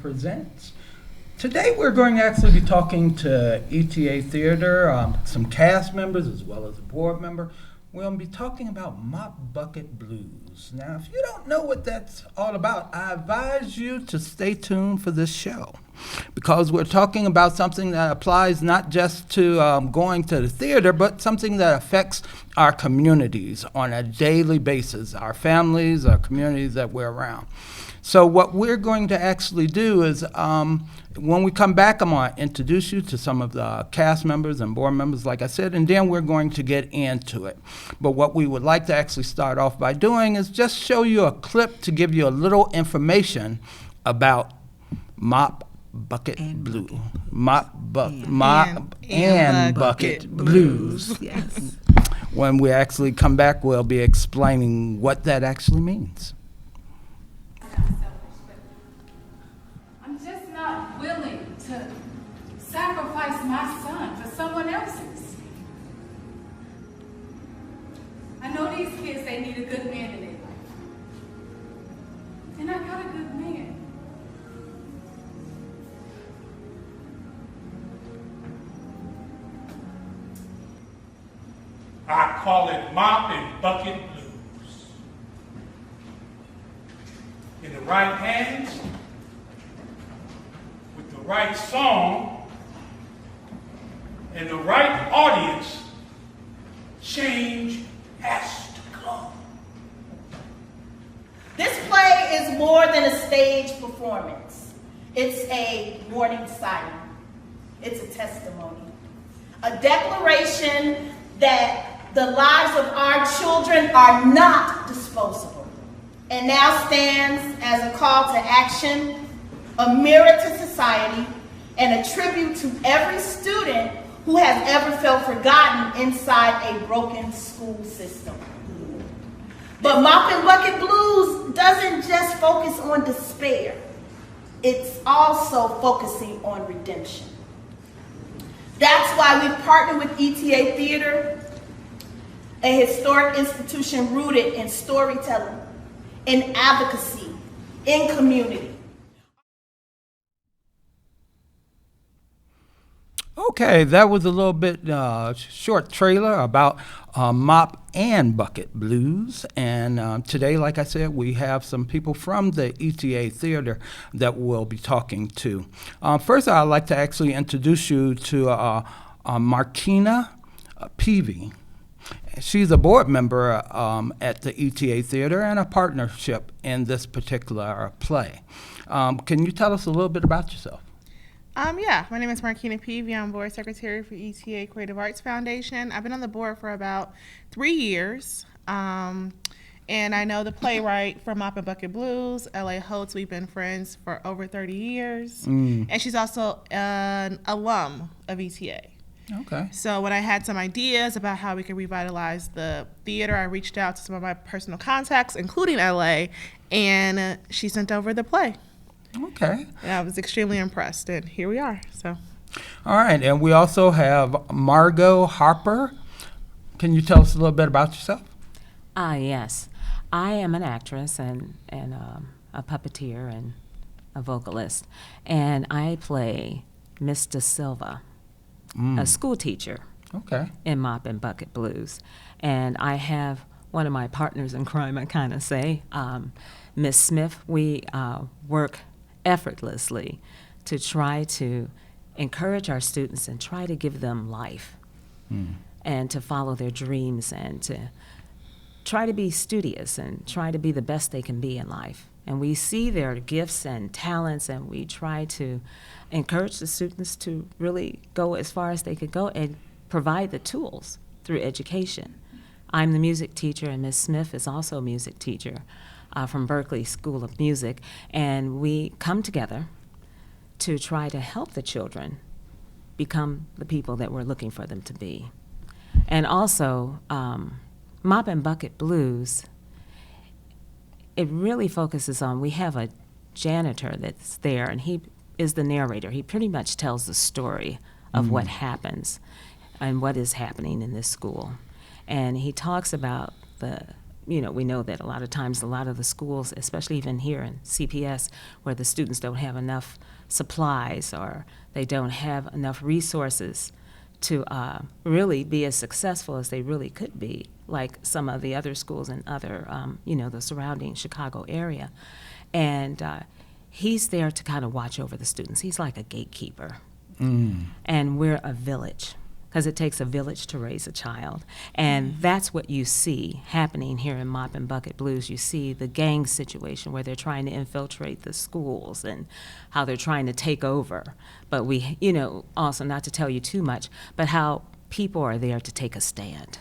presents. Today we're going to actually be talking to ETA Theater, some cast members as well as a board member. We'll be talking about Mop Bucket Blues. Now, if you don't know what that's all about, I advise you to stay tuned for this show, because we're talking about something that applies not just to going to the theater, but something that affects our communities on a daily basis, our families, our communities that we're around. So what we're going to actually do is, when we come back, I'm going to introduce you to some of the cast members and board members, like I said, and then we're going to get into it. But what we would like to actually start off by doing is just show you a clip to give you a little information about Mop Bucket Blues. Mop and Bucket Blues. Yes. When we actually come back, we'll be explaining what that actually means. I'm just not willing to sacrifice my son for someone else's. I know these kids, they need a good man in their life. And I got a good man. I call it Mop and Bucket Blues. In the right hands, with the right song, and the right audience, change has to come. This play is more than a stage performance. It's a warning sign. It's a testimony. A declaration that the lives of our children are not disposable, and now stands as a call to action, a mirror to society, and a tribute to every student who has ever felt forgotten inside a broken school system. But Mop and Bucket Blues doesn't just focus on despair. It's also focusing on redemption. That's why we partner with ETA Theater, a historic institution rooted in storytelling, in advocacy, in community. Okay, that was a little bit short trailer about Mop and Bucket Blues. And today, like I said, we have some people from the ETA Theater that we'll be talking to. First, I'd like to actually introduce you to Markina Peavy. She's a board member at the ETA Theater and a partnership in this particular play. Can you tell us a little bit about yourself? Yeah, my name is Markina Peavy. I'm board secretary for ETA Creative Arts Foundation. I've been on the board for about 3 years. And I know the playwright from Mop and Bucket Blues, L.A. Holtz. We've been friends for over 30 years. And she's also an alum of ETA. Okay. So when I had some ideas about how we could revitalize the theater, I reached out to some of my personal contacts, including LA, and she sent over the play. Okay. And I was extremely impressed, and here we are. So. All right, and we also have Margot Harper. Can you tell us a little bit about yourself? Yes. I am an actress and a puppeteer and a vocalist, and I play Miss Da Silva, a school teacher in Mop and Bucket Blues. And I have one of my partners in crime, I kind of say, Miss Smith. We work effortlessly to try to encourage our students and try to give them life and to follow their dreams and to try to be studious and try to be the best they can be in life. And we see their gifts and talents, and we try to encourage the students to really go as far as they could go and provide the tools through education. I'm the music teacher, and Ms. Smith is also a music teacher from Berkeley School of Music, and we come together to try to help the children become the people that we're looking for them to be. And also, Mop and Bucket Blues, it really focuses on, we have a janitor that's there, and he is the narrator. He pretty much tells the story of what happens and what is happening in this school. And he talks about the we know that a lot of times, a lot of the schools, especially even here in CPS, where the students don't have enough supplies or they don't have enough resources to really be as successful as they really could be, like some of the other schools in other, the surrounding Chicago area. And he's there to kind of watch over the students. He's like a gatekeeper. And we're a village, because it takes a village to raise a child. And that's what you see happening here in Mop and Bucket Blues. You see the gang situation where they're trying to infiltrate the schools and how they're trying to take over. But we, also not to tell you too much, but how people are there to take a stand,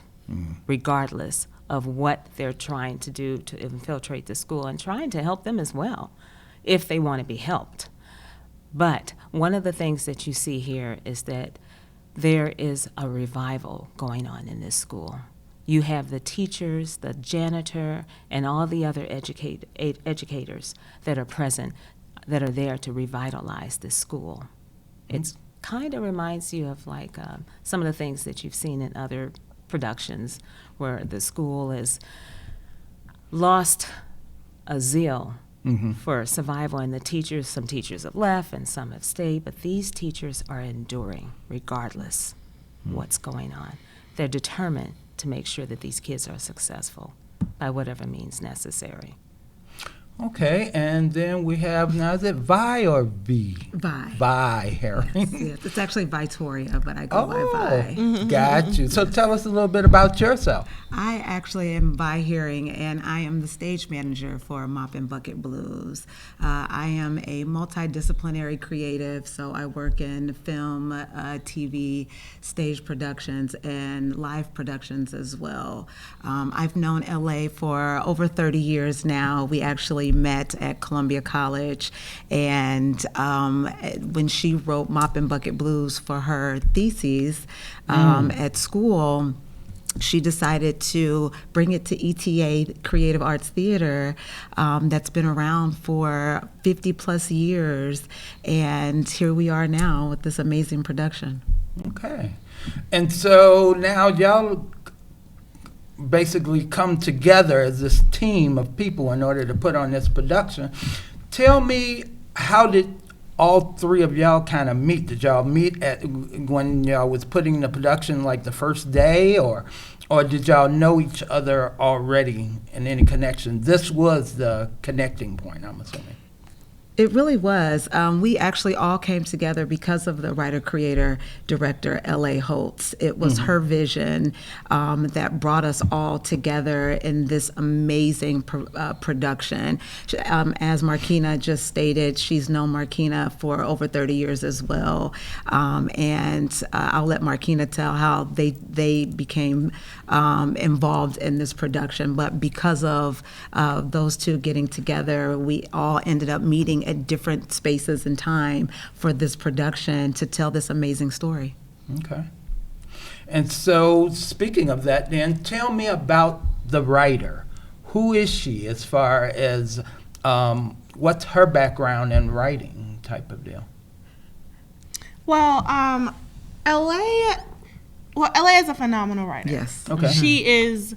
regardless of what they're trying to do to infiltrate the school, and trying to help them as well, if they want to be helped. But one of the things that you see here is that there is a revival going on in this school. You have the teachers, the janitor, and all the other educators that are present, that are there to revitalize this school. It kind of reminds you of like some of the things that you've seen in other productions, where the school has lost a zeal for survival, and some teachers have left and some have stayed, but these teachers are enduring regardless what's going on. They're determined to make sure that these kids are successful by whatever means necessary. Okay, and then we have, now is it Vi or V? Vi. Vi Herring. Yes, it's actually Victoria, but I go by Vi. Got you. So tell us a little bit about yourself. I actually am Vi Herring, and I am the stage manager for Mop and Bucket Blues. I am a multidisciplinary creative, so I work in film, TV, stage productions, and live productions as well. I've known LA for over 30 years now. We actually met at Columbia College, and when she wrote Mop and Bucket Blues for her thesis at school, she decided to bring it to ETA, Creative Arts Theater, that's been around for 50 plus years, and here we are now with this amazing production. Okay. And so now y'all basically come together as this team of people in order to put on this production. Tell me, how did all three of y'all kind of meet? Did y'all meet when y'all was putting the production like the first day, or did y'all know each other already in any connection? This was the connecting point, I'm assuming. It really was. We actually all came together because of the writer-creator-director, L.A. Holtz. It was her vision that brought us all together in this amazing production. As Markina just stated, she's known Markina for over 30 years as well. And I'll let Markina tell how they became involved in this production. But because of those two getting together, we all ended up meeting at different spaces and time for this production to tell this amazing story. Okay. And so, speaking of that, then, tell me about the writer. Who is she as far as what's her background in writing type of deal? Well, LA is a phenomenal writer. Yes. Okay. She is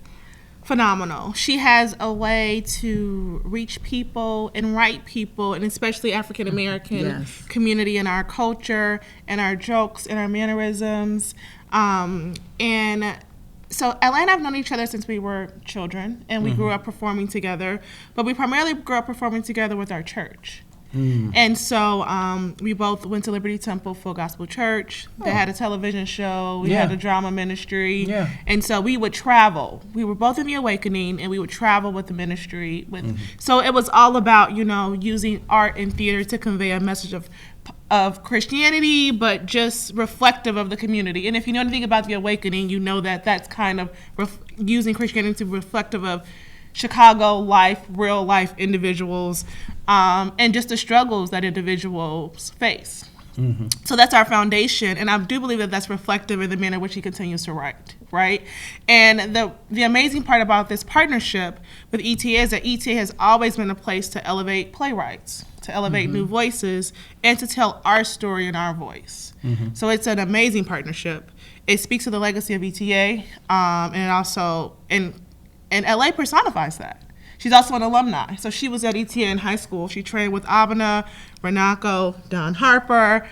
phenomenal. She has a way to reach people and write people, and especially African American community, in our culture and our jokes and our mannerisms. And so Ella and I have known each other since we were children, and we grew up performing together, but we primarily grew up performing together with our church. And so we both went to Liberty Temple Full Gospel Church. They had a television show. We had a drama ministry. And so we would travel. We were both in the Awakening, and we would travel with the ministry. So it was all about, using art and theater to convey a message of Christianity, but just reflective of the community. And if you know anything about the Awakening, you know that that's kind of using Christianity to be reflective of Chicago life, real life individuals, and just the struggles that individuals face. So that's our foundation, and I do believe that that's reflective in the manner in which he continues to write, right? And the amazing part about this partnership with ETA is that ETA has always been a place to elevate playwrights, to elevate new voices, and to tell our story in our voice. So it's an amazing partnership. It speaks to the legacy of ETA, and it also, and And LA personifies that. She's also an alumni. So she was at ETA in high school. She trained with Abena, Renako, Don Harper,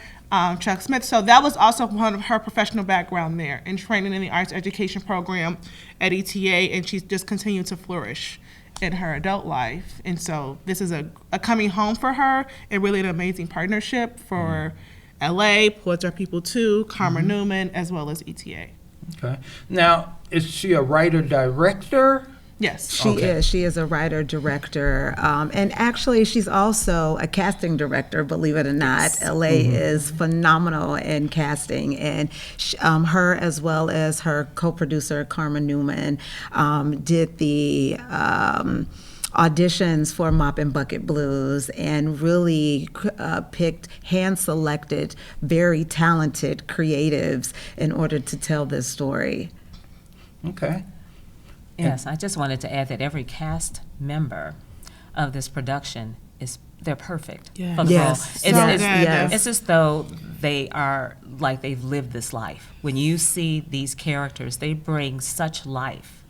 Chuck Smith. So that was also one of her professional background there in training in the arts education program at ETA, and she's just continued to flourish in her adult life. And so this is a coming home for her and really an amazing partnership for LA, Poets Are People Too, Carmen Newman, as well as ETA. Okay. Now, is she a writer-director? Yes. She Okay. is. She is a writer director, and actually, she's also a casting director. Believe it or not, LA is phenomenal in casting, and her as well as her co-producer Carmen Newman did the auditions for Mop and Bucket Blues and really picked hand-selected, very talented creatives in order to tell this story. Okay. Yes, I just wanted to add that every cast member of this production they're perfect Yes. for the Yes. role. Yes. It's as though they are like they've lived this life. When you see these characters, they bring such life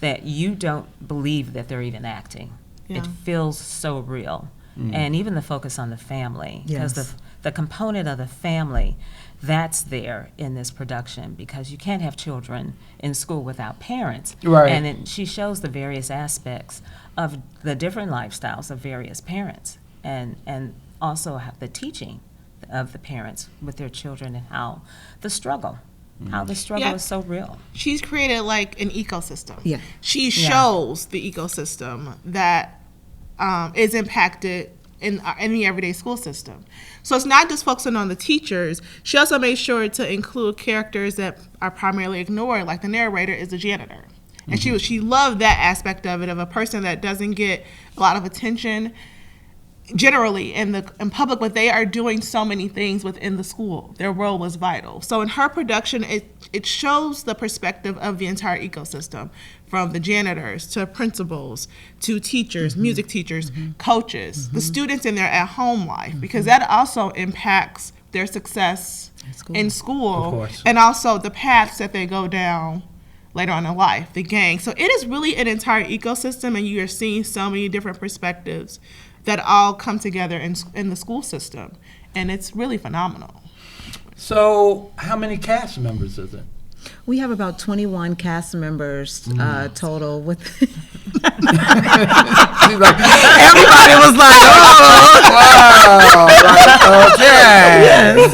that you don't believe that they're even acting. Yeah. It feels so real. And even the focus on the family, because Yes. the component of the family, that's there in this production, because you can't have children in school without parents. Right. And she shows the various aspects of the different lifestyles of various parents, and also have the teaching of the parents with their children, and how the struggle Yeah. is so real. She's created like an ecosystem. Yeah. She shows the ecosystem that is impacted in the everyday school system. So it's not just focusing on the teachers. She also made sure to include characters that are primarily ignored, like the narrator is a janitor. And she loved that aspect of it, of a person that doesn't get a lot of attention generally in public, but they are doing so many things within the school. Their role was vital. So in her production, it shows the perspective of the entire ecosystem, from the janitors to principals to teachers, music teachers, coaches, the students in their at-home life, because that also impacts their success in school, Of course. and also the paths that they go down later on in life, the gang. So it is really an entire ecosystem, and you are seeing so many different perspectives that all come together in the school system, and it's really phenomenal. So, how many cast members is it? We have about 21 cast members total. With She's like, everybody was like, oh, wow, okay. yes.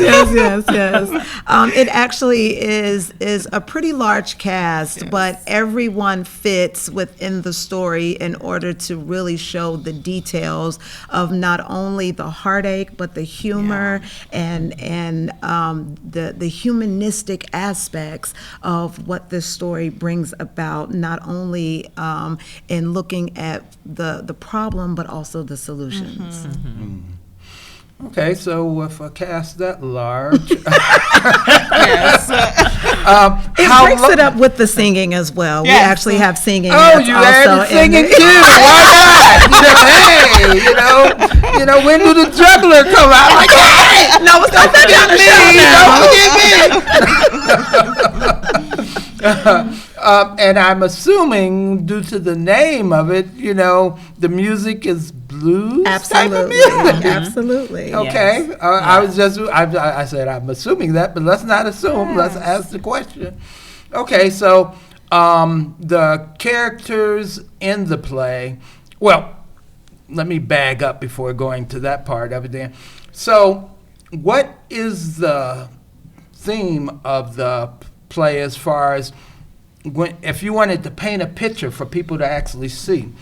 It actually is a pretty large cast, but everyone fits within the story in order to really show the details of not only the heartache, but the humor and the humanistic aspects of what this story brings about, not only in looking at the problem, but also the solutions. Okay, so with a cast that large, It how breaks lo- it up with the singing as well. We Yes. actually have singing. Oh, that's you also added in singing it. too. Why not? You know, when do the juggler come out? Like, hey, No, it's not that don't forget me. And I'm assuming, due to the name of it, you know, the music is blues type of Absolutely, music. absolutely. Okay, Yes. I was just, I said I'm assuming that, but let's not assume. Let's ask the question. Okay, so the characters in the play. Well, let me bag up before going to that part of it. Then, so what is the theme of the play as far as if you wanted to paint a picture for people to actually see?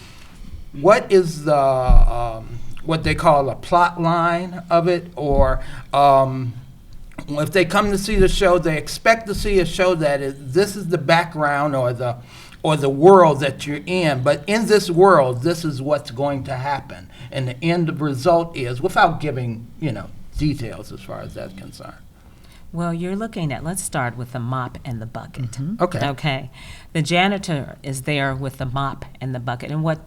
What is the what they call a plot line of it, or if they come to see the show, they expect to see a show that this is the background or the world that you're in, but in this world, this is what's going to happen, and the end result is, without giving details as far as that's concerned. Well, you're looking at, let's start with the mop and the bucket. Okay. Okay. The janitor is there with the mop and the bucket. And what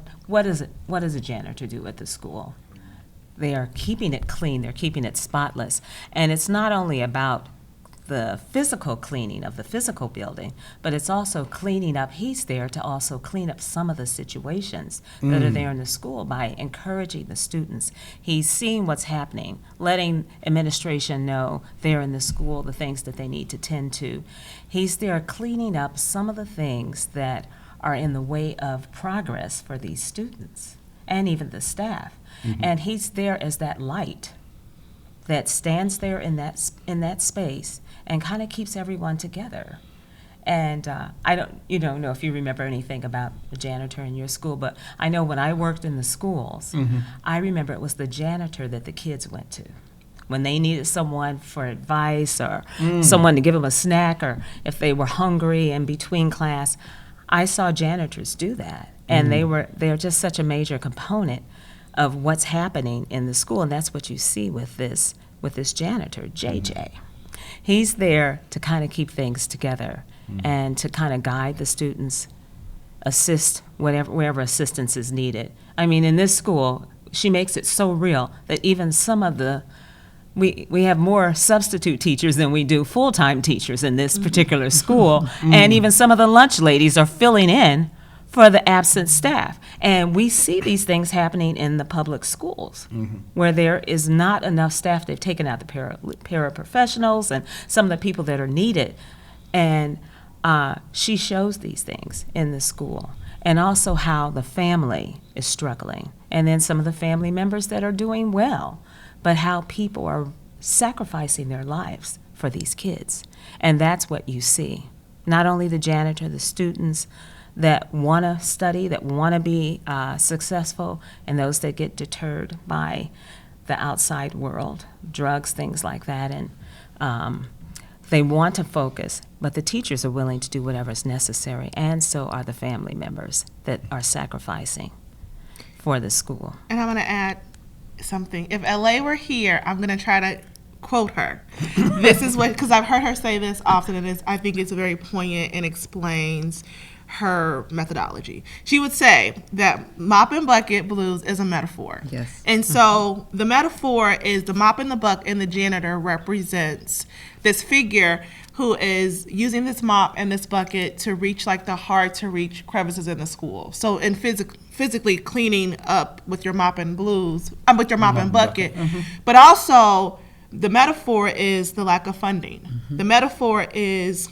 does a janitor do at the school? They are keeping it clean, they're keeping it spotless. And it's not only about the physical cleaning of the physical building, but it's also cleaning up. He's there to also clean up some of the situations that are there in the school by encouraging the students. He's seeing what's happening, letting administration know there in the school the things that they need to tend to. He's there cleaning up some of the things that are in the way of progress for these students and even the staff. And he's there as that light that stands there in that space and kind of keeps everyone together. And I don't know if you remember anything about the janitor in your school, but I know when I worked in the schools, I remember it was the janitor that the kids went to when they needed someone for advice or someone to give them a snack, or if they were hungry in between class. I saw janitors do that, and they're just such a major component of what's happening in the school, and that's what you see with this janitor, JJ. He's there to kind of keep things together and to kind of guide the students, assist wherever assistance is needed. I mean, in this school, she makes it so real that even some of we have more substitute teachers than we do full-time teachers in this particular school, and even some of the lunch ladies are filling in for the absent staff. And we see these things happening in the public schools where there is not enough staff. They've taken out the paraprofessionals and some of the people that are needed. And she shows these things in the school, and also how the family is struggling. And then some of the family members that are doing well, but how people are sacrificing their lives for these kids. And that's what you see. Not only the janitor, the students that want to study, that want to be successful, and those that get deterred by the outside world, drugs, things like that. And they want to focus, but the teachers are willing to do whatever is necessary, and so are the family members that are sacrificing for the school. And I'm going to add something. If LA were here, I'm going to try to quote her. This is what, because I've heard her say this often, and I think it's very poignant and explains her methodology. She would say that mop and bucket blues is a metaphor. Yes. And so the metaphor is the mop and the bucket, and the janitor represents this figure who is using this mop and this bucket to reach like the hard to reach crevices in the school. So in physically cleaning up with your mop and with your mop and bucket. But also the metaphor is the lack of funding. The metaphor is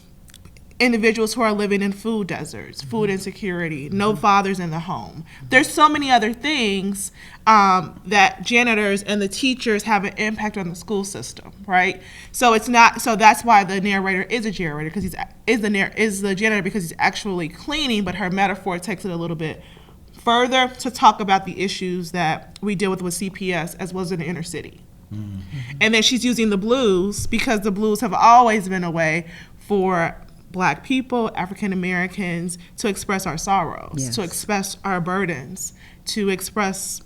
individuals who are living in food deserts, food insecurity, no fathers in the home. There's so many other things that janitors and the teachers have an impact on the school system, right? So it's not. So that's why the narrator is a janitor, because is the janitor because he's actually cleaning. But her metaphor takes it a little bit further to talk about the issues that we deal with CPS as well as in the inner city. And then she's using the blues because the blues have always been a way for Black people, African Americans, to express our sorrows, Yes. to express our burdens, to express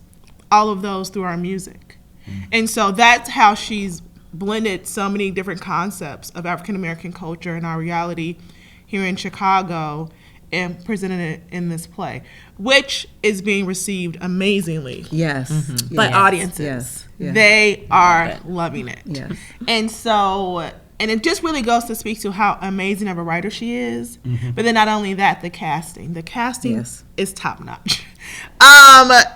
all of those through our music. And so that's how she's blended so many different concepts of African American culture and our reality here in Chicago and presented it in this play, which is being received amazingly Yes. by Yes. audiences. Yes. Yes. They are loving it. Yes. And so, and it just really goes to speak to how amazing of a writer she is. But then not only that, the casting. The casting Yes. is top notch.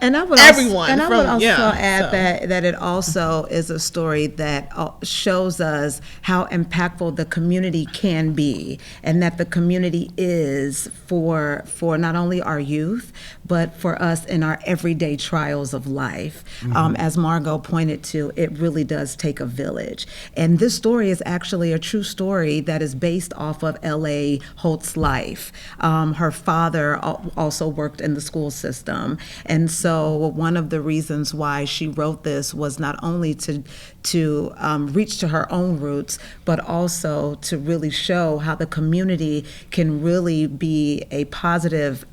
And I would everyone also, from- add so. that it also is a story that shows us how impactful the community can be, and that the community is for not only our youth, but for us in our everyday trials of life. As Margot pointed to, it really does take a village. And this story is actually a true story that is based off of L.A. Holt's life. Her father also worked in the school system. And so one of the reasons why she wrote this was not only to reach to her own roots, but also to really show how the community can really be a positive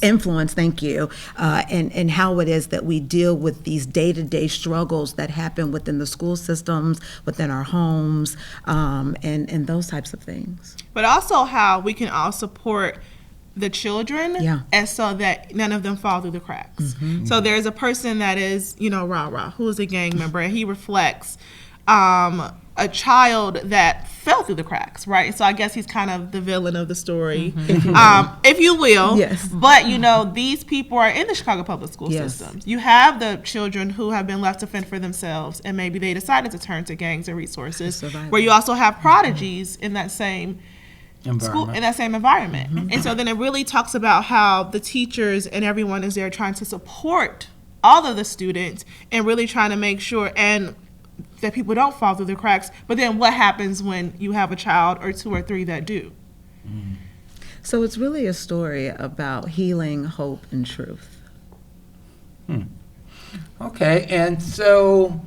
influence, thank you, and how it is that we deal with these day-to-day struggles that happen within the school systems, within our homes, and those types of things. But also how we can all support the children, Yeah. and so that none of them fall through the cracks. So there's a person that is, rah-rah, who is a gang member, and he reflects a child that fell through the cracks, right? So I guess he's kind of the villain of the story, if you will. Yes. But, these people are in the Chicago public school Yes. systems. You have the children who have been left to fend for themselves, and maybe they decided to turn to gangs and resources, Survival. where you also have prodigies in that same school, in that same environment. And so then it really talks about how the teachers and everyone is there trying to support all of the students and really trying to make sure and that people don't fall through the cracks. But then what happens when you have a child or two or three that do? So it's really a story about healing, hope, and truth. Okay, and so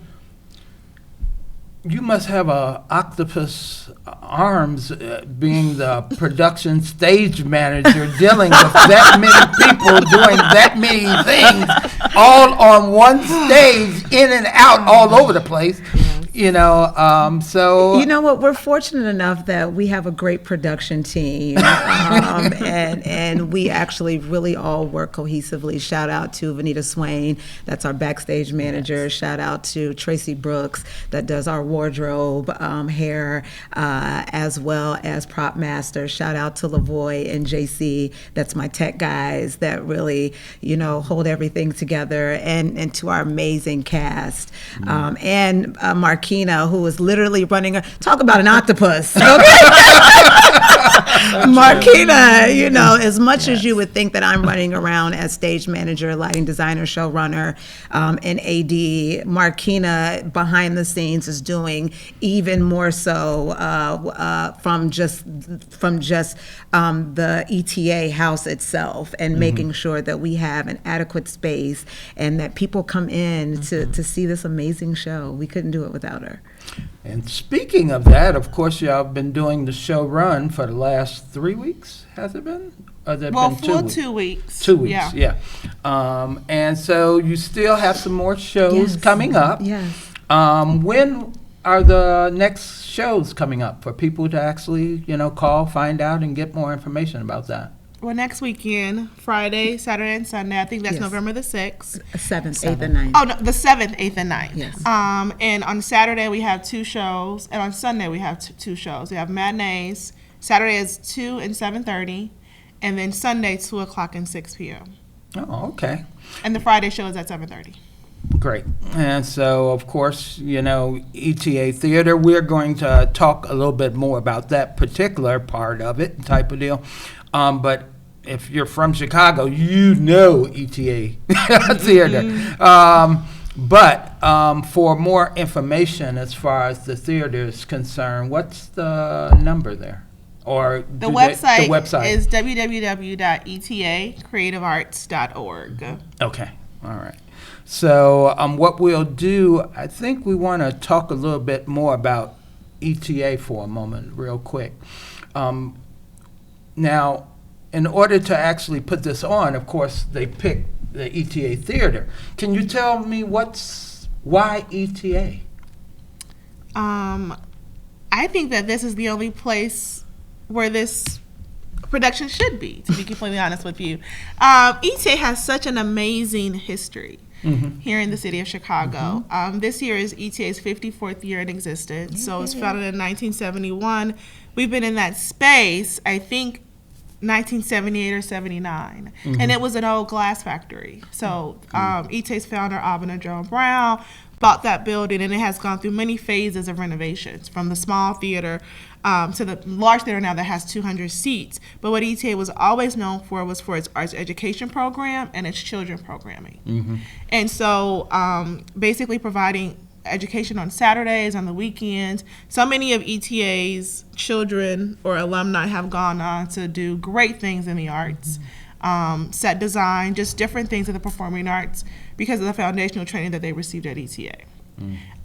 you must have a octopus arms being the production stage manager dealing with that many people doing that many things all on one stage, in and out, all over the place. So You know what? We're fortunate enough that we have a great production team, and we actually really all work cohesively. Shout out to Vanita Swain, that's our backstage manager. Yes. Shout out to Tracy Brooks, that does our wardrobe, hair, as well as prop master. Shout out to Lavoy and JC, that's my tech guys that really, hold everything together, and to our amazing cast, and Marquina, who is literally running talk about an octopus. Okay? Marquina, as much as you would think that I'm running around as stage manager, lighting designer, showrunner, and AD, Marquina behind the scenes is doing even more so from just the ETA house itself, and making sure that we have an adequate space and that people come in to see this amazing show. We couldn't do it without her. And speaking of that, of course, y'all have been doing the show run for the last 3 weeks, has it been? Or has it been 2 weeks? 2 weeks. 2 weeks, yeah. And so you still have some more shows coming up. Yes. When are the next shows coming up for people to actually, call, find out, and get more information about that? Well, next weekend, Friday, Saturday, and Sunday. I think that's Yes. November the 6th. 7th, 8th, and 9th. Oh, no, the 7th, 8th, and 9th. Yes. And on Saturday, we have 2 shows. And on Sunday, we have 2 shows. We have matinees. Saturday is 2 and 7:30. And then Sunday, 2 o'clock and 6 p.m. Oh, okay. And the Friday show is at 7:30. Great. And so, of course, ETA Theater, we're going to talk a little bit more about that particular part of it, type of deal. But if you're from Chicago, ETA Theater. But for more information as far as the theater is concerned, what's the number there? Or the website is www.etacreativearts.org. Okay. All right. So what we'll do, I think we want to talk a little bit more about ETA for a moment, real quick. Now, in order to actually put this on, of course, they picked the ETA Theater. Can you tell me why ETA? I think that this is the only place where this production should be, to be completely honest with you. ETA has such an amazing history here in the city of Chicago. This year is ETA's 54th year in existence. So it was founded in 1971. We've been in that space, I think, 1978 or 79. And it was an old glass factory. So ETA's founder, Abner Joan Brown, bought that building, and it has gone through many phases of renovations, from the small theater to the large theater now that has 200 seats. But what ETA was always known for was for its arts education program and its children programming. And so basically providing education on Saturdays, on the weekends. So many of ETA's children or alumni have gone on to do great things in the arts, set design, just different things in the performing arts because of the foundational training that they received at ETA.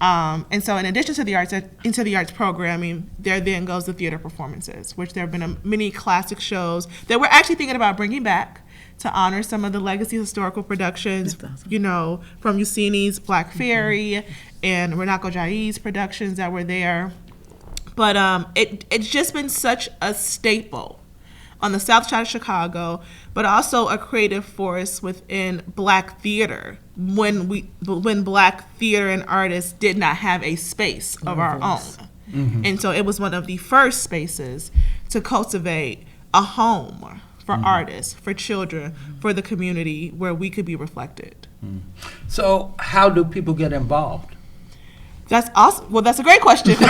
And so in addition to the arts programming, there then goes the theater performances, which there have been many classic shows that we're actually thinking about bringing back to honor some of the legacy historical productions, from Ucini's Black Fairy and Renako Jai's productions that were there. But it's just been such a staple on the south side of Chicago, but also a creative force within Black theater when Black theater and artists did not have a space of our own. And so it was one of the first spaces to cultivate a home for artists, for children, for the community where we could be reflected. So how do people get involved? That's awesome. Well, that's a great question. 'Cause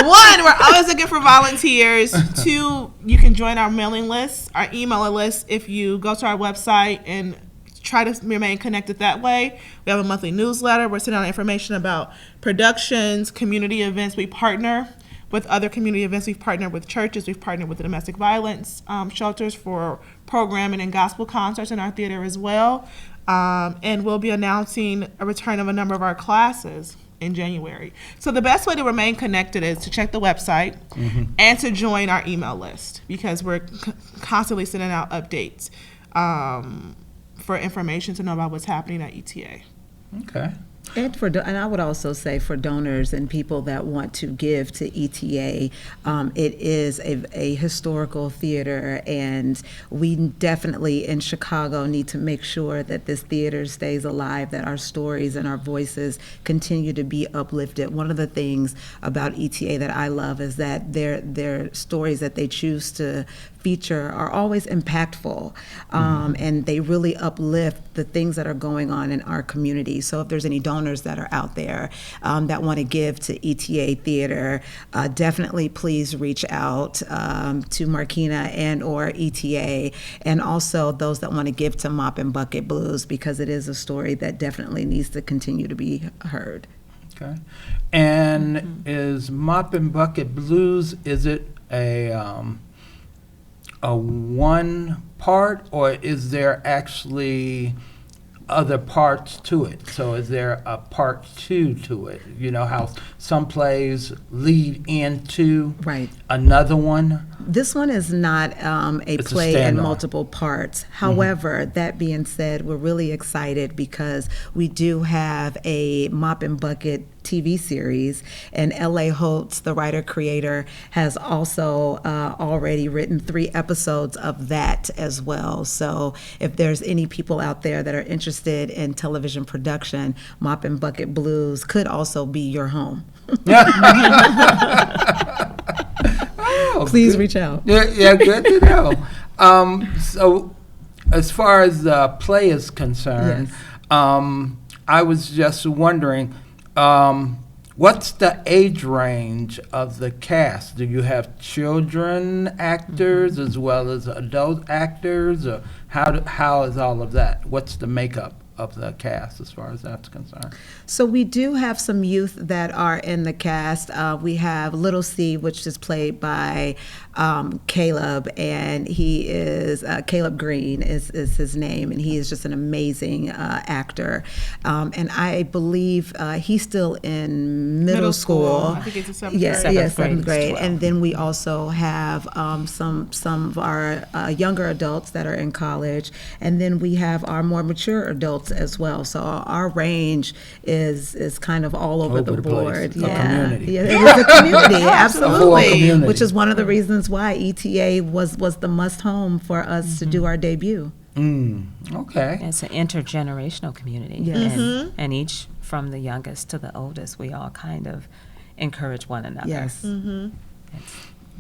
one, we're always looking for volunteers. Two, you can join our mailing list, our email list, if you go to our website and try to remain connected that way. We have a monthly newsletter. We're sending out information about productions, community events. We partner with other community events. We've partnered with churches. We've partnered with the domestic violence shelters for programming and gospel concerts in our theater as well. And we'll be announcing a return of a number of our classes in January. So the best way to remain connected is to check the website and to join our email list, because we're constantly sending out updates for information to know about what's happening at ETA. Okay. And and I would also say for donors and people that want to give to ETA, it is a historical theater, and we definitely in Chicago need to make sure that this theater stays alive, that our stories and our voices continue to be uplifted. One of the things about ETA that I love is that their stories that they choose to feature are always impactful, and they really uplift the things that are going on in our community. So if there's any donors that are out there that want to give to ETA Theater, definitely please reach out to Markina and or ETA, and also those that want to give to Mop and Bucket Blues, because it is a story that definitely needs to continue to be heard. Okay. And is Mop and Bucket Blues, is it a one part, or is there actually other parts to it? So is there a part two to it? You know how some plays lead into another one? This one is not It's a play in standalone. multiple parts. However, that being said, we're really excited because we do have a Mop and Bucket TV series, and L.A. Holtz, the writer-creator, has also already written 3 episodes of that as well. So if there's any people out there that are interested in television production, Mop and Bucket Blues could also be your home. Oh, Please good. reach out. Yeah, good to know. So as far as the play is concerned, I was just wondering, what's the age range of the cast? Do you have children actors as well as adult actors, or how is all of that? What's the makeup of the cast as far as that's concerned? So we do have some youth that are in the cast. We have Little C, which is played by Caleb, and he is Caleb Green is his name, and he is just an amazing actor. And I believe he's still in middle school. I think it's a 7th Yes, grade. yes, 7th 7th grade. grade. And then we also have some of our younger adults that are in college, and then we have our more mature adults as well. So our range is kind of all over the the place. board. A community. Yeah, it is a community, absolutely. community. Which is one of the reasons why ETA was the must home for us to do our debut. Okay. It's an intergenerational community. Yes. And each, from the youngest to the oldest, we all kind of encourage one another. Yes.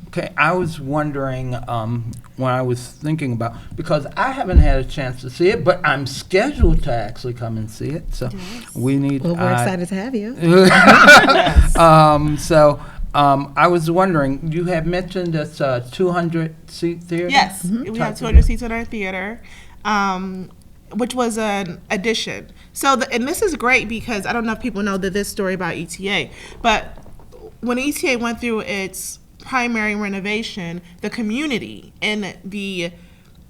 Okay, I was wondering when I was thinking about, because I haven't had a chance to see it, but I'm scheduled to actually come and see it. So we need. Well, we're excited to have you. I was wondering, you had mentioned it's a 200-seat theater? Yes, we have 200 seats in our theater, which was an addition. So, and this is great because I don't know if people know this story about ETA, but when ETA went through its primary renovation, the community in the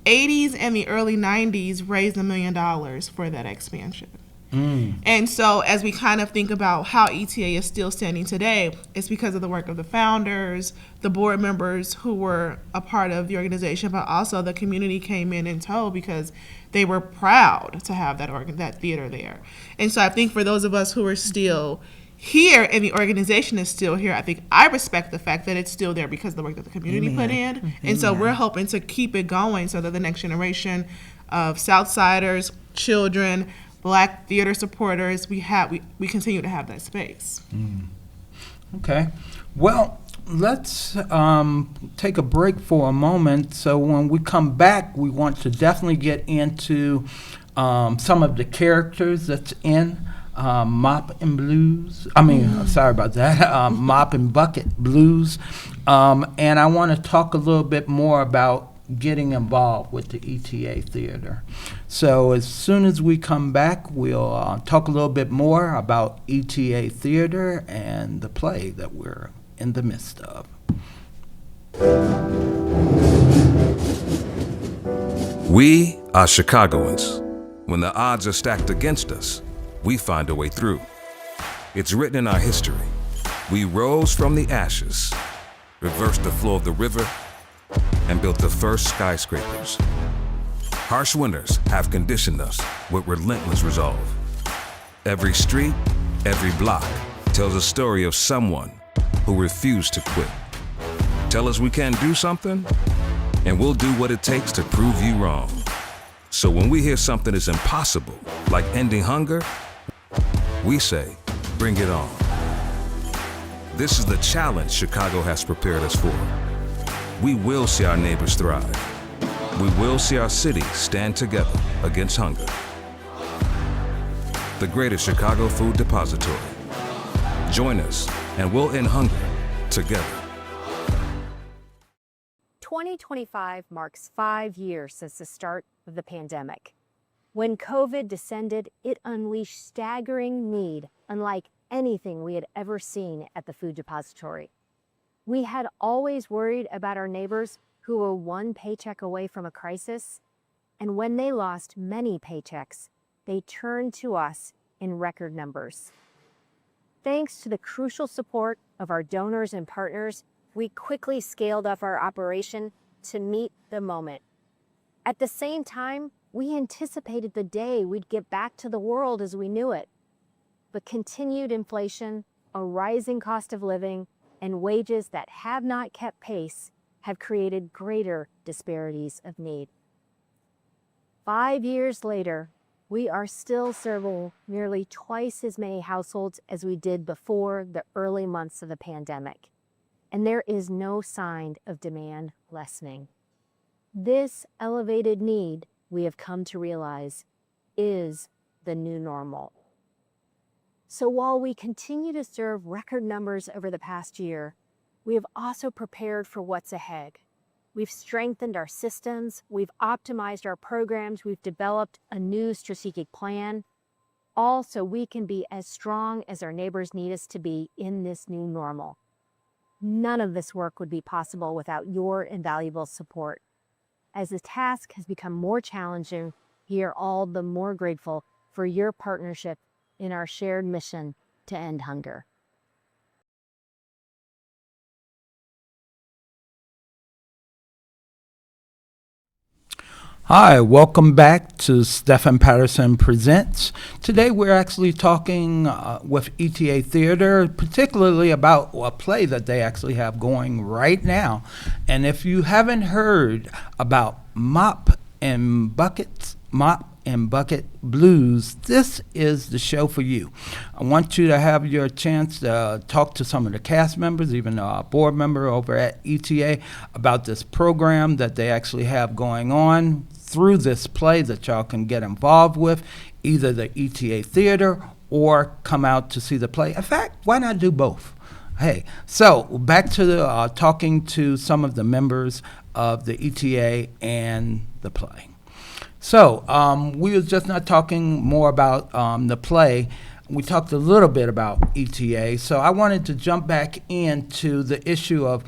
80s and the early 90s raised $1 million for that expansion. And so as we kind of think about how ETA is still standing today, it's because of the work of the founders, the board members who were a part of the organization, but also the community came in tow because they were proud to have that theater there. And so I think for those of us who are still here and the organization is still here, I think I respect the fact that it's still there because of the work that the community put in. And so we're hoping to keep it going so that the next generation of Southsiders, children, Black theater supporters, we continue to have that space. Okay. Well, let's take a break for a moment. So when we come back, we want to definitely get into some of the characters that's in Mop and Blues. Sorry about that. Mop and Bucket Blues. And I want to talk a little bit more about getting involved with the ETA Theater. So as soon as we come back, we'll talk a little bit more about ETA Theater and the play that we're in the midst of. We are Chicagoans. When the odds are stacked against us, we find a way through. It's written in our history. We rose from the ashes, reversed the flow of the river, and built the first skyscrapers. Harsh winters have conditioned us with relentless resolve. Every street, every block tells a story of someone who refused to quit. Tell us we can't do something, and we'll do what it takes to prove you wrong. So when we hear something is impossible, like ending hunger, we say, bring it on. This is the challenge Chicago has prepared us for. We will see our neighbors thrive. We will see our city stand together against hunger. The greatest Chicago food depository. Join us and we'll end hunger together. 2025 marks 5 years since the start of the pandemic. When COVID descended, it unleashed staggering need unlike anything we had ever seen at the food depository. We had always worried about our neighbors who were one paycheck away from a crisis, and when they lost many paychecks, they turned to us in record numbers. Thanks to the crucial support of our donors and partners, we quickly scaled up our operation to meet the moment. At the same time, we anticipated the day we'd get back to the world as we knew it. But continued inflation, a rising cost of living, and wages that have not kept pace have created greater disparities of need. 5 years later, we are still serving nearly twice as many households as we did before the early months of the pandemic, and there is no sign of demand lessening. This elevated need, we have come to realize, is the new normal. So while we continue to serve record numbers over the past year, we have also prepared for what's ahead. We've strengthened our systems, we've optimized our programs, we've developed a new strategic plan, all so we can be as strong as our neighbors need us to be in this new normal. None of this work would be possible without your invaluable support. As the task has become more challenging, we are all the more grateful for your partnership in our shared mission to end hunger. Hi, welcome back to Stephen Patterson Presents. Today we're actually talking with ETA Theater, particularly about a play that they actually have going right now. And if you haven't heard about Mop and Bucket Blues, this is the show for you. I want you to have your chance to talk to some of the cast members, even a board member over at ETA, about this program that they actually have going on through this play that y'all can get involved with, either the ETA Theater or come out to see the play. In fact, why not do both? Hey, so back to the talking to some of the members of the ETA and the play. So we was just not talking more about the play. We talked a little bit about ETA. So I wanted to jump back into the issue of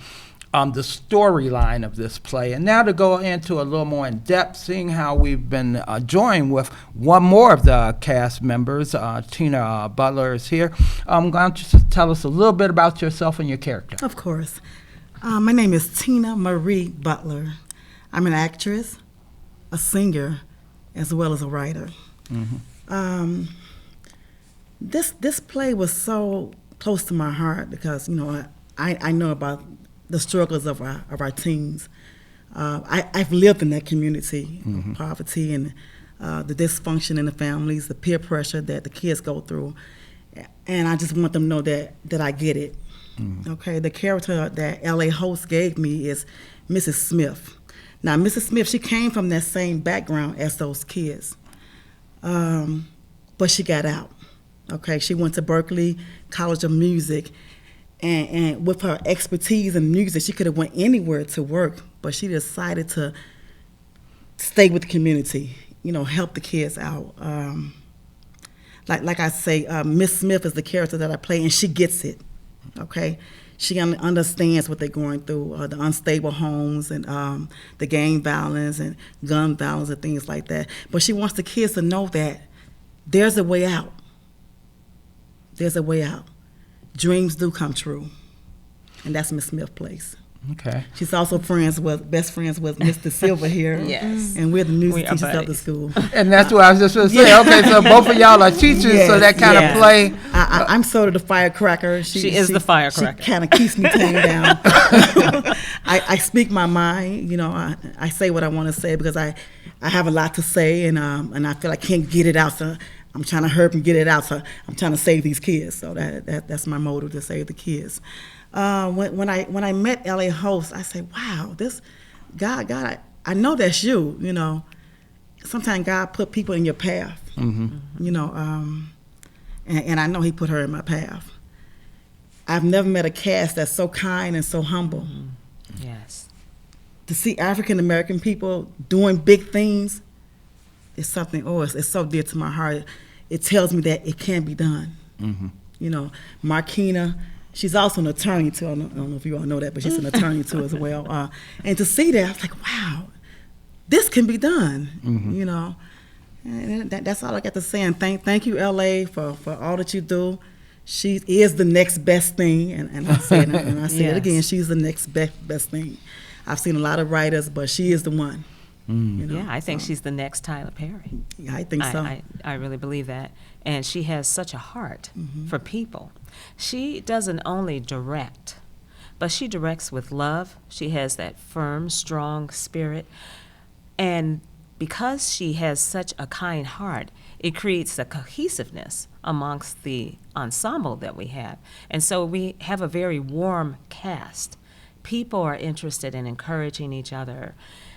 the storyline of this play. And now to go into a little more in depth, seeing how we've been joined with one more of the cast members, Tina Butler is here. Why don't you just tell us a little bit about yourself and your character? Of course. My name is Tina Marie Butler. I'm an actress, a singer, as well as a writer. Mm-hmm. This play was so close to my heart because, you know, I know about the struggles of our teens. I've lived in that community, mm-hmm. of poverty, and the dysfunction in the families, the peer pressure that the kids go through. And I just want them to know that I get it. Okay, the character that L.A. Host gave me is Mrs. Smith. Now, Mrs. Smith, she came from that same background as those kids, but she got out. Okay, she went to Berkeley College of Music, and with her expertise in music, she could have went anywhere to work, but she decided to stay with the community, help the kids out. Like I say, Miss Smith is the character that I play, and she gets it, okay? She understands what they're going through, the unstable homes and the gang violence and gun violence and things like that. But she wants the kids to know that there's a way out. There's a way out. Dreams do come true, and that's Miss Smith's place. Okay. She's also best friends with Mr. Silver here. Yes. And we're the music teachers of the school. And that's what I was just going to say. Okay, so both of y'all are teachers, Yes, so that kind of play. I'm sort of the firecracker. She is the firecracker. She kind of keeps me tamed down. I speak my mind. I say what I want to say because I have a lot to say, and I feel I can't get it out. So I'm trying to hurry up and get it out. So I'm trying to save these kids. So that's my motive, to save the kids. When I met L.A. Host, I said, wow, this God, I know that's you, Sometimes God put people in your path, and I know he put her in my path. I've never met a cast that's so kind and so humble. Yes. To see African-American people doing big things is something, it's so dear to my heart. It tells me that it can be done. Marquina, she's also an attorney too. I don't know if you all know that, but she's an attorney too as well. And to see that, I was like, wow, this can be done. And that's all I got to say. And thank you, LA, for all that you do. She is the next best thing, and I say it, and I say it again. She's the next best thing. I've seen a lot of writers, but she is the one. Yeah, I think she's the next Tyler Perry. Yeah, I think so. I really believe that. And she has such a heart for people. She doesn't only direct, but she directs with love. She has that firm, strong spirit. And because she has such a kind heart, it creates a cohesiveness amongst the ensemble that we have. And so we have a very warm cast. People are interested in encouraging each other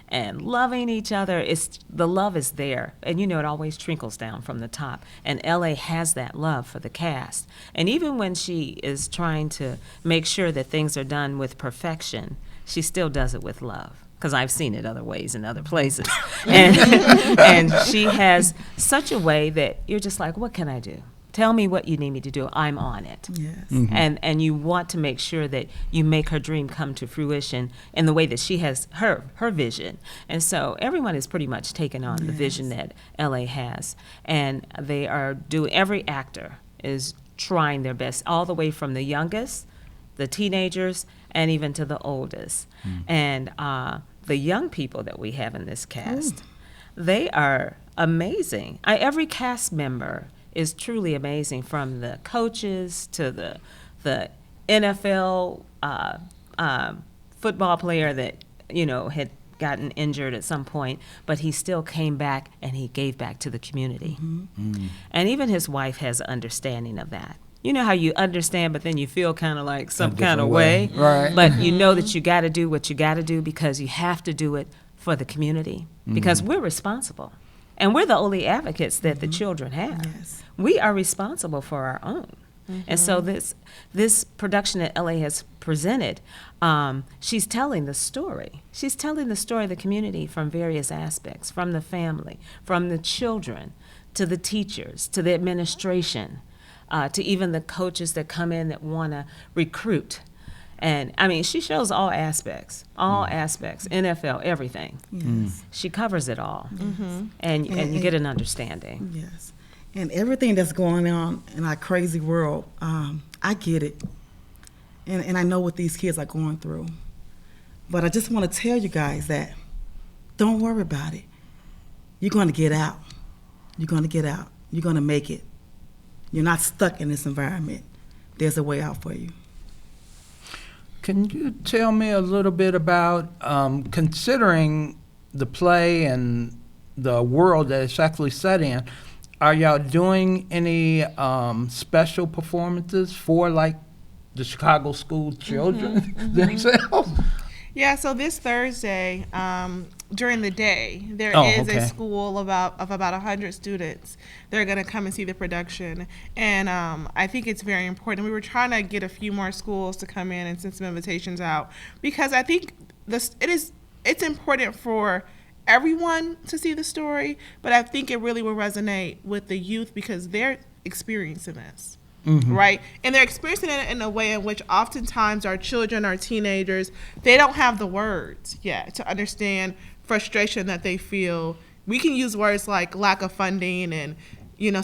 and loving each other. The love is there, and it always trickles down from the top. And LA has that love for the cast. And even when she is trying to make sure that things are done with perfection, she still does it with love. Because I've seen it other ways in other places. And she has such a way that you're just like, what can I do? Tell me what you need me to do. I'm on it. Yes. And you want to make sure that you make her dream come to fruition in the way that she has her vision. And so everyone is pretty much taking on the vision that LA has. And they are doing, every actor is trying their best, all the way from the youngest, the teenagers, and even to the oldest. And the young people that we have in this cast, they are amazing. Every cast member is truly amazing, from the coaches to the NFL football player that had gotten injured at some point, but he still came back and he gave back to the community. And even his wife has an understanding of that. You know how you understand, but then you feel kind of like some kind of way. Right. But you know that you got to do what you got to do because you have to do it for the community, because we're responsible. And we're the only advocates that the children have. Yes. We are responsible for our own. And so this production that LA has presented, she's telling the story. She's telling the story of the community from various aspects, from the family, from the children, to the teachers, to the administration, to even the coaches that come in that want to recruit. And I mean, she shows all aspects, NFL, everything. Yes. She covers it all, and you get an understanding. Yes. And everything that's going on in our crazy world, I get it. And I know what these kids are going through. But I just want to tell you guys that don't worry about it. You're going to get out. You're going to get out. You're going to make it. You're not stuck in this environment. There's a way out for you. Can you tell me a little bit about, considering the play and the world that it's actually set in, are y'all doing any special performances for like the Chicago school children themselves? Yeah, so this Thursday, during the day, there is a school of about 100 students. They're going to come and see the production, and I think it's very important. We were trying to get a few more schools to come in and send some invitations out, because I think it's important for everyone to see the story, but I think it really will resonate with the youth because they're experiencing this. Right? And they're experiencing it in a way in which oftentimes our children, our teenagers, they don't have the words yet to understand frustration that they feel. We can use words like lack of funding and,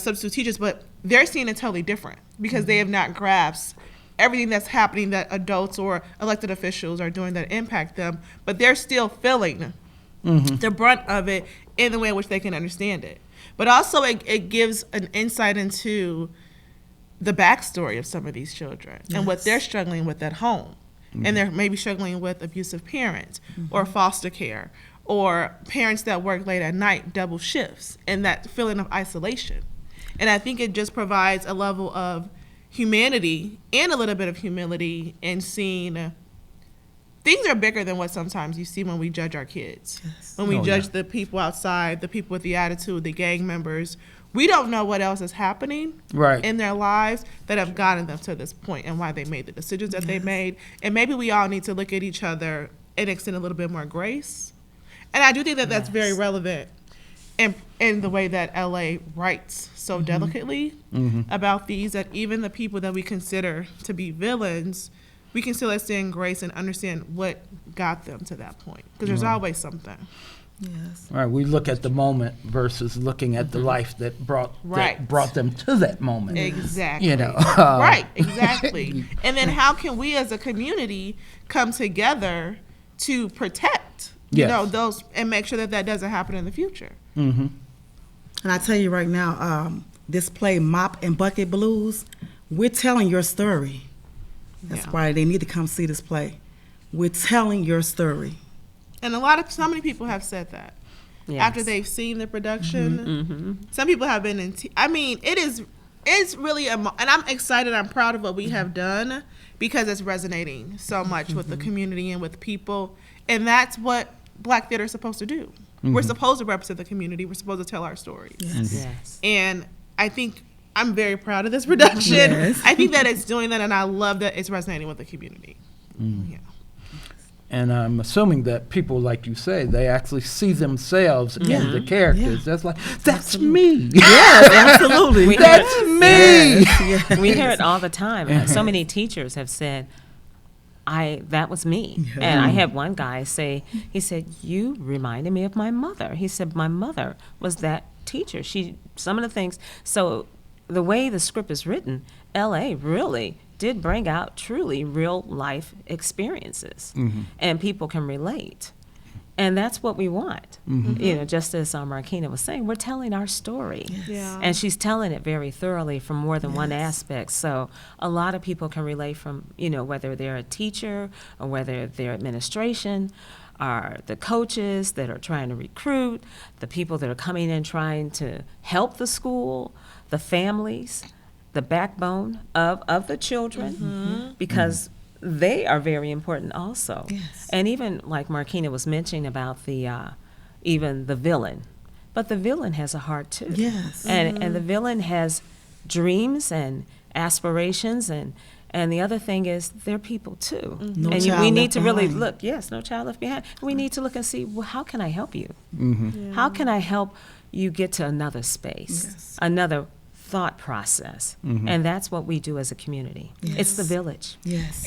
substitute teachers, but they're seeing it totally different because they have not grasped everything that's happening that adults or elected officials are doing that impact them, but they're still feeling the brunt of it in the way in which they can understand it. But also it gives an insight into the backstory of some of these children and what they're struggling with at home. And they're maybe struggling with abusive parents or foster care or parents that work late at night, double shifts, and that feeling of isolation. And I think it just provides a level of humanity and a little bit of humility in seeing things are bigger than what sometimes you see when we judge our kids. When we judge the people outside, the people with the attitude, the gang members. We don't know what else is happening in their lives that have gotten them to this point and why they made the decisions that they made. And maybe we all need to look at each other and extend a little bit more grace. And I do think that that's very relevant in the way that LA writes so delicately about these, that even the people that we consider to be villains, we can still extend grace and understand what got them to that point. Because there's always something. Yes. Right, we look at the moment versus looking at the life that brought them to that moment. Exactly. Right, exactly. And then how can we as a community come together to protect, those and make sure that doesn't happen in the future? And I tell you right now, this play Mop and Bucket Blues, we're telling your story. That's why they need to come see this play. We're telling your story. And so many people have said that after they've seen the production. Some people have been it's really, and I'm excited, I'm proud of what we have done because it's resonating so much with the community and with people. And that's what Black theater is supposed to do. We're supposed to represent the community. We're supposed to tell our stories. And I think I'm very proud of this production. I think that it's doing that, and I love that it's resonating with the community. And I'm assuming that people, like you say, they actually see themselves in the characters. That's me. Yes, absolutely. That's me. We hear it all the time. So many teachers have said, that was me. And I had one guy say, he said, you reminded me of my mother. He said, my mother was that teacher. Some of the things, so the way the script is written, LA really did bring out truly real life experiences, and people can relate. And that's what we want. Just as Marquina was saying, we're telling our story. And she's telling it very thoroughly from more than one aspect. So a lot of people can relate from, whether they're a teacher or whether they're administration, or the coaches that are trying to recruit, the people that are coming in trying to help the school, the families, the backbone of the children, because they are very important also. And even like Marquina was mentioning about even the villain, but the villain has a heart too. And the villain has dreams and aspirations, and the other thing is they're people too. We need to really look. No child left behind. We need to look and see, well, how can I help you? How can I help you get to another space, another thought process? And that's what we do as a community. It's the village.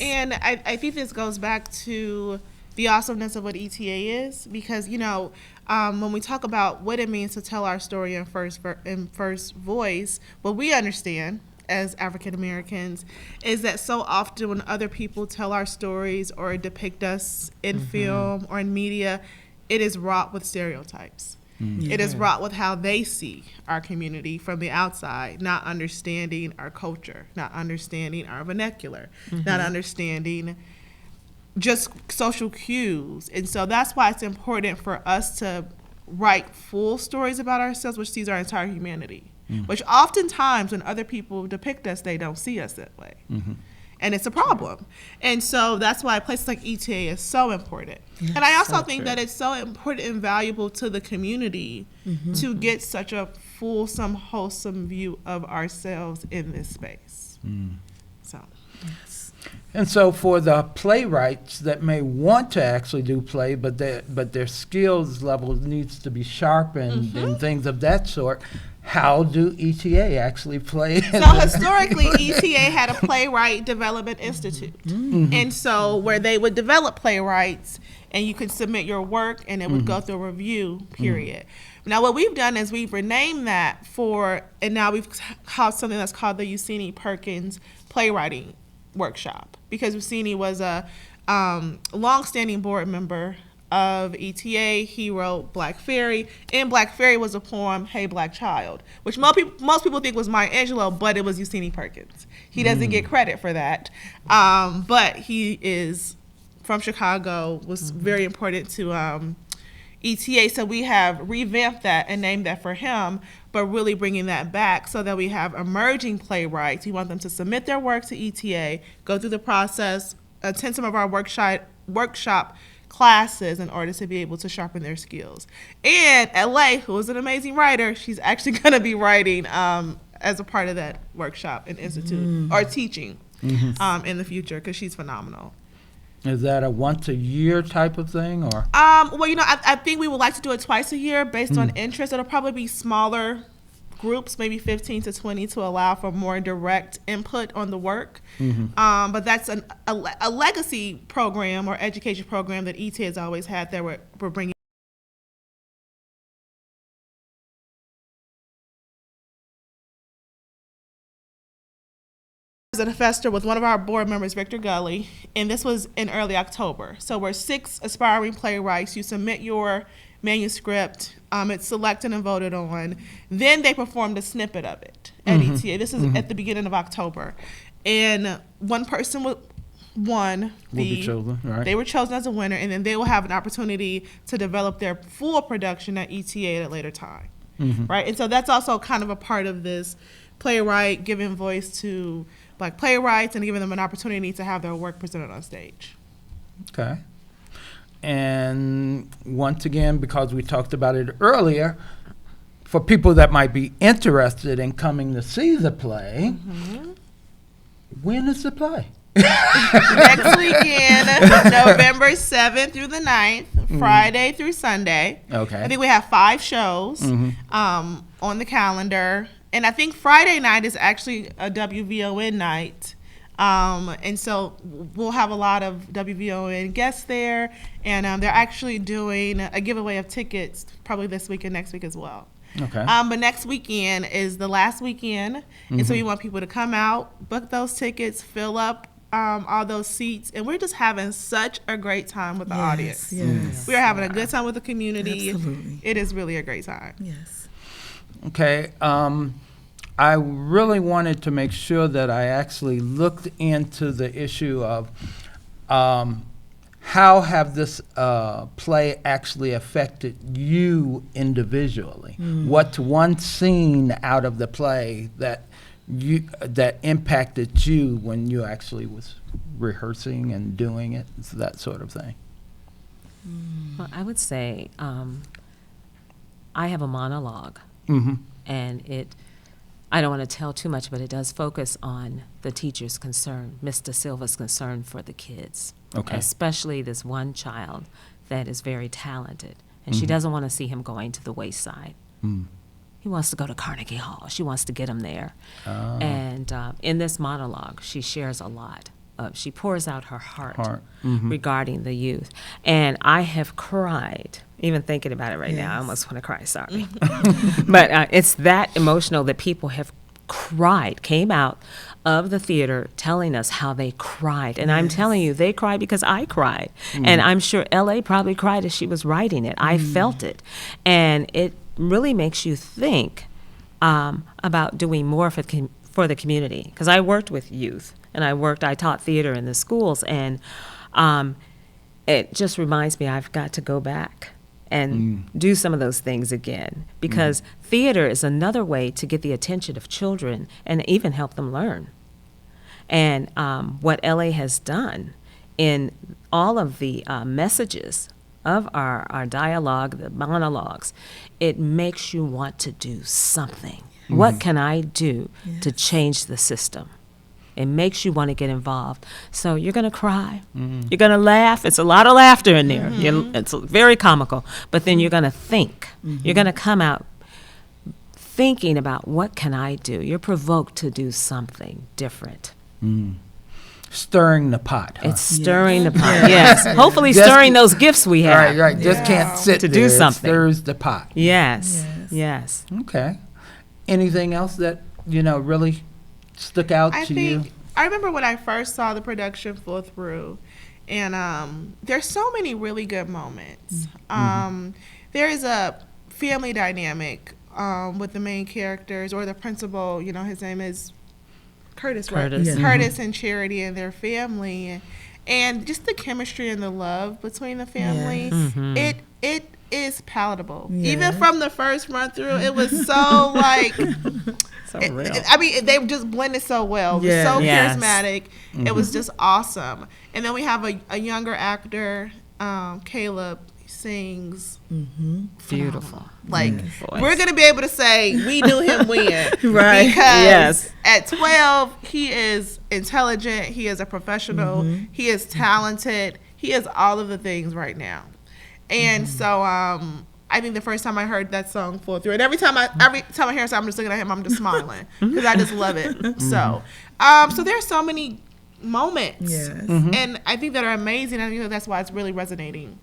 And I think this goes back to the awesomeness of what ETA is, because when we talk about what it means to tell our story in first voice, what we understand as African Americans is that so often when other people tell our stories or depict us in film or in media, it is wrought with stereotypes. It is wrought with how they see our community from the outside, not understanding our culture, not understanding our vernacular, not understanding just social cues. And so that's why it's important for us to write full stories about ourselves, which sees our entire humanity. Which oftentimes when other people depict us, they don't see us that way. And it's a problem. And so that's why places like ETA is so important. And I also think that it's so important and valuable to the community to get such a fulsome, wholesome view of ourselves in this space. So. And so for the playwrights that may want to actually do play, but their skills level needs to be sharpened and things of that sort, how do ETA actually play? So historically, ETA had a Playwright Development Institute. And so where they would develop playwrights and you could submit your work and it would go through a review period. Now what we've done is we've renamed that and now we've called something that's called the Ucini Perkins Playwriting Workshop, because Ucini was a long-standing board member of ETA. He wrote Black Fairy, and Black Fairy was a poem, Hey Black Child, which most people think was Maya Angelou, but it was Ucini Perkins. He doesn't get credit for that, but he is from Chicago, was very important to ETA, so we have revamped that and named that for him, but really bringing that back so that we have emerging playwrights. We want them to submit their work to ETA, go through the process, attend some of our workshop classes in order to be able to sharpen their skills. And LA, who is an amazing writer, she's actually going to be writing as a part of that workshop and institute, or teaching in the future, because she's phenomenal. Is that a once a year type of thing, or? Well, I think we would like to do it twice a year based on interest. It'll probably be smaller groups, maybe 15 to 20, to allow for more direct input on the work. But that's a legacy program or education program that ETA has always had that we're bringing. At a festival with one of our board members, Victor Gully, and this was in early October. So we're 6 aspiring playwrights. You submit your manuscript, it's selected and voted on. Then they performed a snippet of it at ETA. This is at the beginning of October. And one person won. Will be chosen, right? They were chosen as a winner, and then they will have an opportunity to develop their full production at ETA at a later time. Right? And so that's also kind of a part of this playwright giving voice to Black playwrights and giving them an opportunity to have their work presented on stage. Okay. And once again, because we talked about it earlier, for people that might be interested in coming to see the play, when is the play? Next weekend, November 7th through the 9th, Friday through Sunday. Okay. I think we have 5 shows on the calendar. And I think Friday night is actually a WVON night. And so we'll have a lot of WVON guests there. And they're actually doing a giveaway of tickets probably this week and next week as well. Okay. But next weekend is the last weekend. And so we want people to come out, book those tickets, fill up all those seats. And we're just having such a great time with the audience. Yes. We are having a good time with the community. Absolutely. It is really a great time. Yes. Okay. I really wanted to make sure that I actually looked into the issue of how have this play actually affected you individually? What's one scene out of the play that impacted you when you actually was rehearsing and doing it, that sort of thing? Well, I would say I have a monologue, and I don't want to tell too much, but it does focus on the teacher's concern, Mr. Silva's concern for the kids, especially this one child that is very talented, and she doesn't want to see him going to the wayside. He wants to go to Carnegie Hall. She wants to get him there. And in this monologue, she shares a lot. She pours out her heart regarding the youth. And I have cried, even thinking about it right now. I almost want to cry, sorry. But it's that emotional that people have cried, came out of the theater telling us how they cried. And I'm telling you, they cried because I cried. And I'm sure L.A. probably cried as she was writing it. I felt it. And it really makes you think about doing more for the community. Because I worked with youth. And I taught theater in the schools, and it just reminds me I've got to go back and do some of those things again, because theater is another way to get the attention of children and even help them learn. And what LA has done in all of the messages of our dialogue, the monologues, it makes you want to do something. What can I do to change the system? It makes you want to get involved. So you're going to cry. You're going to laugh. It's a lot of laughter in there. It's very comical. But then you're going to think. You're going to come out thinking about, what can I do? You're provoked to do something different. Stirring the pot. Huh? It's stirring the pot. Yes. Hopefully stirring those gifts we have. Right. Just can't sit to there. do something. It stirs the pot. Yes. Okay. Anything else that, really stuck out to you? I remember when I first saw the production full through, and there's so many really good moments. There is a family dynamic with the main characters, or the principal, his name is Curtis, right? Curtis and Charity and their family, and just the chemistry and the love between the family. It is palatable. Even from the first run through, it was so like so real. They just blended so well. It was so charismatic. It was just awesome. And then we have a younger actor, Caleb, sings beautiful. Like, we're going to be able to say we knew him when. Right. Because at 12, he is intelligent. He is a professional. He is talented. He is all of the things right now. And so I think the first time I heard that song full through, and every time I hear it, I'm just looking at him, I'm just smiling because I just love it. So there's so many moments, and I think that are amazing. I think that's why it's really resonating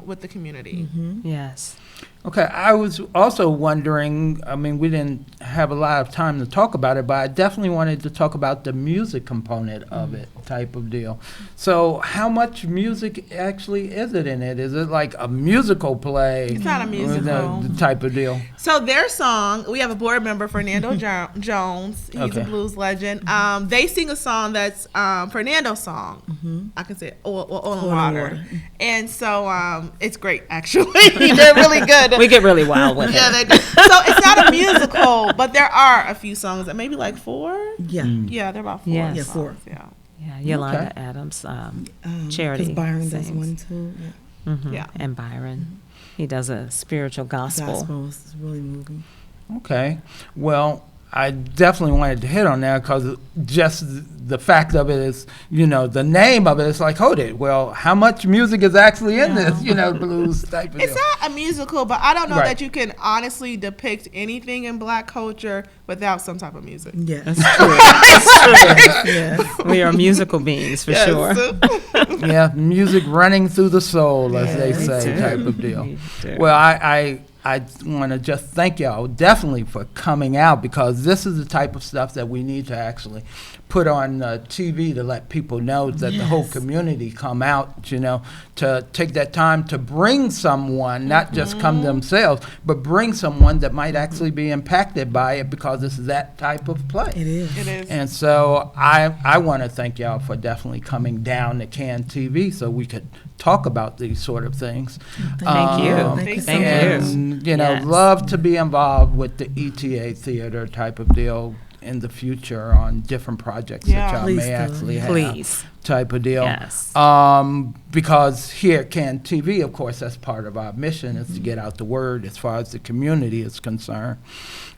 with the community. Yes. Okay, I was also wondering, we didn't have a lot of time to talk about it, but I definitely wanted to talk about the music component of it, type of deal. So how much music actually is it in it? Is it like a musical play? It's not a musical. The type of deal? So their song, we have a board member, Fernando Jones. He's a blues legend. They sing a song that's Fernando's song. I can say it, Oil and Water. And so it's great, actually. They're really good. We get really wild with it. Yeah, they do. So it's not a musical, but there are a few songs, maybe like 4. Yeah, they're about 4. Yes. Yeah, 4. Yeah, Yolanda Adams, Charity. Because Byron does sings. one too. Yeah. And Byron, he does a spiritual gospel. Gospel is really moving. Okay. Well, I definitely wanted to hit on that because just the fact of it is, the name of it is like, hold it. Well, how much music is actually in this, blues type of It's deal? not a musical, but I don't know that you can honestly depict anything in Black culture without some type of music. Yeah, That's true. That's true. Yes. We are musical beings for sure. Yeah, music running through the soul, as they say, type of deal. Well, I want to just thank y'all definitely for coming out, because this is the type of stuff that we need to actually put on TV to let people know that the whole community come out, to take that time to bring someone, not just come themselves, but bring someone that might actually be impacted by it, because it's that type of play. it is. It is. And so I want to thank y'all for definitely coming down to Cantv so we could talk about these sort of things. Thank you. Thank you. And, Yes. love to be involved with the ETA theater type of deal in the future on different projects that y'all Please may do. actually have. Please. Type of deal. Yes. Because here at Cantv, of course, that's part of our mission is to get out the word as far as the community is concerned.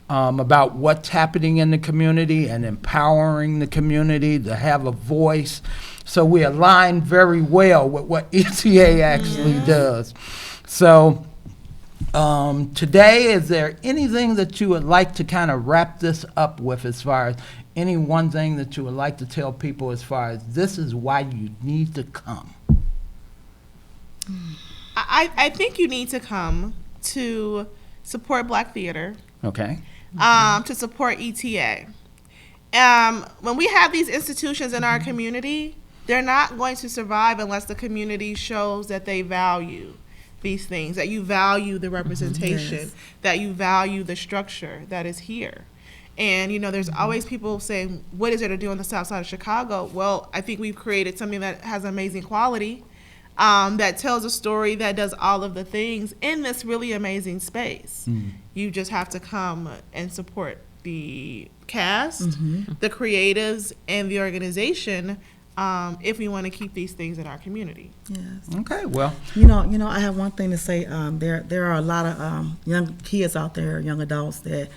About what's happening in the community and empowering the community to have a voice. So we align very well with what ETA actually does. So today, is there anything that you would like to kind of wrap this up with, as far as any one thing that you would like to tell people as far as this is why you need to come? I think you need to come to support Black theater. Okay. To support ETA. When we have these institutions in our community, they're not going to survive unless the community shows that they value these things, that you value the representation, that you value the structure that is here. And, there's always people saying, what is there to do on the south side of Chicago? Well, I think we've created something that has amazing quality. that tells a story, that does all of the things in this really amazing space. You just have to come and support the cast, the creatives, and the organization if we want to keep these things in our community. Yes. Okay, well, You know, I have one thing to say. There are a lot of young kids out there, young adults, that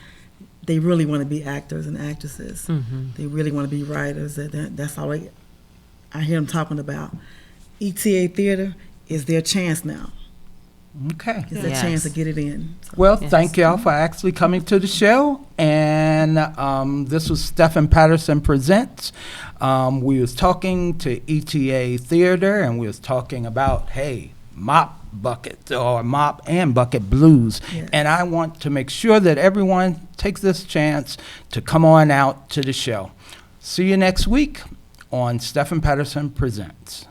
they really want to be actors and actresses. They really want to be writers. That's all I hear them talking about. ETA Theater is their chance now. okay. It's their chance to get it in. So. Well, thank y'all for actually coming to the show. And this was Stephen Patterson Presents. We was talking to ETA Theater, and we was talking about, hey, mop bucket or mop and bucket blues. Yes. And I want to make sure that everyone takes this chance to come on out to the show. See you next week on Stephen Patterson Presents.